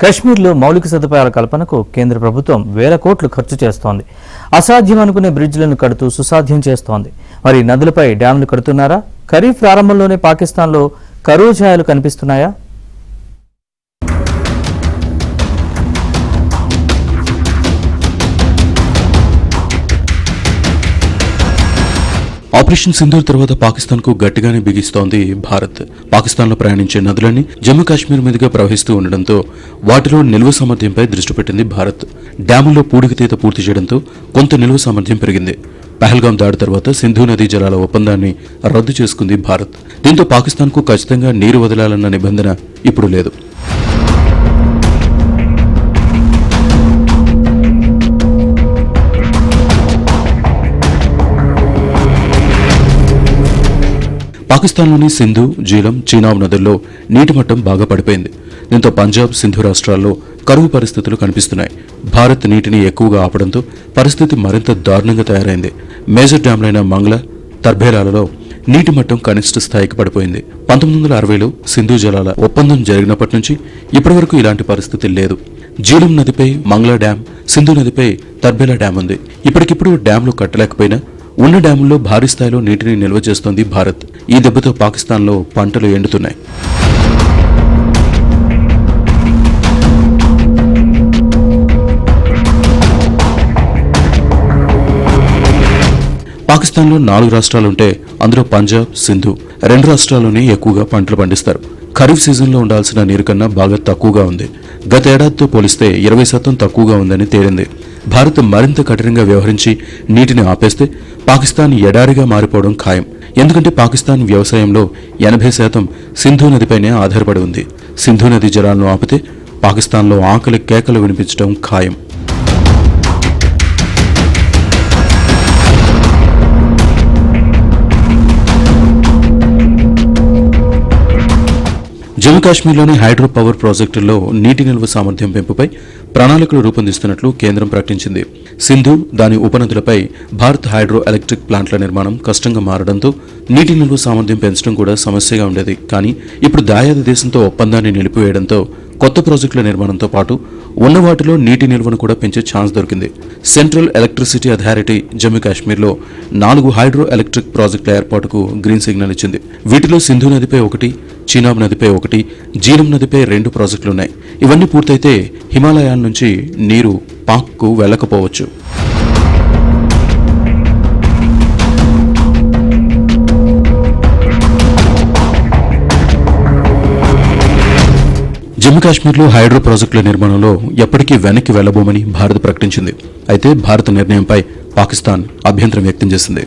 కశ్మీర్లో మౌలిక సదుపాయాల కల్పనకు కేంద్ర ప్రభుత్వం వేల కోట్లు ఖర్చు చేస్తోంది. అసాధ్యం అనుకునే బ్రిడ్జిలను కడుతూ సుసాధ్యం చేస్తోంది. మరి నదులపై డ్యాంలు కడుతున్నారా? ఖరీఫ్ ప్రారంభంలోనే పాకిస్తాన్లో కరువు ఛాయలు కనిపిస్తున్నాయా? ఆపరేషన్ సింధూర్ తర్వాత పాకిస్తాన్ కు గట్టిగానే బిగిస్తోంది భారత్. పాకిస్తాన్లో ప్రయాణించే నదులన్నీ జమ్మూ కాశ్మీర్ మీదుగా ప్రవహిస్తూ ఉండడంతో వాటిలో నిల్వ సామర్థ్యంపై దృష్టి పెట్టింది భారత్. డ్యాముల్లో పూడికతీత పూర్తి చేయడంతో కొంత నిల్వ సామర్థ్యం పెరిగింది. పహల్గాం దాడి తర్వాత సింధు నదీ జలాల ఒప్పందాన్ని రద్దు చేసుకుంది భారత్. దీంతో పాకిస్తాన్ కు ఖచ్చితంగా నీరు వదలాలన్న నిబంధన ఇప్పుడు లేదు. పాకిస్తాన్లోని సింధు, జీలం, చీనాబ్ నదుల్లో నీటి మట్టం బాగా పడిపోయింది. దీంతో పంజాబ్, సింధు రాష్ట్రాల్లో కరువు పరిస్థితులు కనిపిస్తున్నాయి. భారత్ నీటిని ఎక్కువగా ఆపడంతో పరిస్థితి మరింత దారుణంగా తయారైంది. మేజర్ డ్యాంలైన మంగ్లా, తర్బేలాలలో నీటి మట్టం కనిష్ట స్థాయికి పడిపోయింది. 1960లో సింధు జలాల ఒప్పందం జరిగినప్పటి నుంచి ఇప్పటి వరకు ఇలాంటి పరిస్థితి లేదు. జీలం నదిపై మంగ్లా డ్యాం, సింధు నదిపై తర్బేలా డ్యాం ఉంది. ఇప్పటికిప్పుడు డ్యాంలు కట్టలేకపోయినా ఉన్న డ్యాముల్లో భారీ స్థాయిలో నీటిని నిల్వ చేస్తోంది భారత్. ఈ దెబ్బతో పాకిస్తాన్లో పంటలు ఎండుతున్నాయి. పాకిస్తాన్లో 4 రాష్ట్రాలుంటే అందులో పంజాబ్, సింధు 2 రాష్ట్రాల్లోనే ఎక్కువగా పంటలు పండిస్తారు. ఖరీఫ్ సీజన్లో ఉండాల్సిన నీరు కన్నా బాగా తక్కువగా ఉంది. గత ఏడాదితో పోలిస్తే 20% తక్కువగా ఉందని తేలింది. భారత్ మరింత కఠినంగా వ్యవహరించి నీటిని ఆపేస్తే పాకిస్తాన్ ఎడారిగా మారిపోవడం ఖాయం. ఎందుకంటే పాకిస్తాన్ వ్యవసాయంలో 80% సింధు నదిపైనే ఆధారపడి ఉంది. సింధు నది జలాలను ఆపితే పాకిస్తాన్లో ఆకలి కేకలు వినిపించడం ఖాయం. జమ్మూ కాశ్మీర్లోని హైడ్రో పవర్ ప్రాజెక్టుల్లో నీటి నిల్వ సామర్థ్యం పెంపుపై ప్రణాళికలు రూపొందిస్తున్నట్లు కేంద్రం ప్రకటించింది. సింధు, దాని ఉపనదులపై భారత్ హైడ్రో ఎలక్ట్రిక్ ప్లాంట్ల నిర్మాణం కష్టంగా మారడంతో నీటి నిల్వ సామర్థ్యం పెంచడం కూడా సమస్యగా ఉండేది. కానీ ఇప్పుడు దాయాది దేశంతో ఒప్పందాన్ని నిలిపివేయడంతో కొత్త ప్రాజెక్టుల నిర్మాణంతో పాటు ఉన్న వాటిలో నీటి నిల్వను కూడా పెంచే ఛాన్స్ దొరికింది. సెంట్రల్ ఎలక్ట్రిసిటీ అథారిటీ జమ్మూ కాశ్మీర్లో 4 హైడ్రో ఎలక్ట్రిక్ ప్రాజెక్టుల ఏర్పాటుకు గ్రీన్ సిగ్నల్ ఇచ్చింది. వీటిలో సింధు నదిపై 1, చీనాబ్ నదిపై 1, జీలం నదిపై 2 ప్రాజెక్టులున్నాయి. ఇవన్నీ పూర్తయితే హిమాలయాల నుంచి నీరు పాక్కు వెళ్లకపోవచ్చు. జమ్మూ కాశ్మీర్లో హైడ్రో ప్రాజెక్టుల నిర్మాణంలో ఎప్పటికీ వెనక్కి వెళ్లబోమని భారత్ ప్రకటించింది. అయితే భారత నిర్ణయంపై పాకిస్తాన్ అభ్యంతరం వ్యక్తం చేసింది.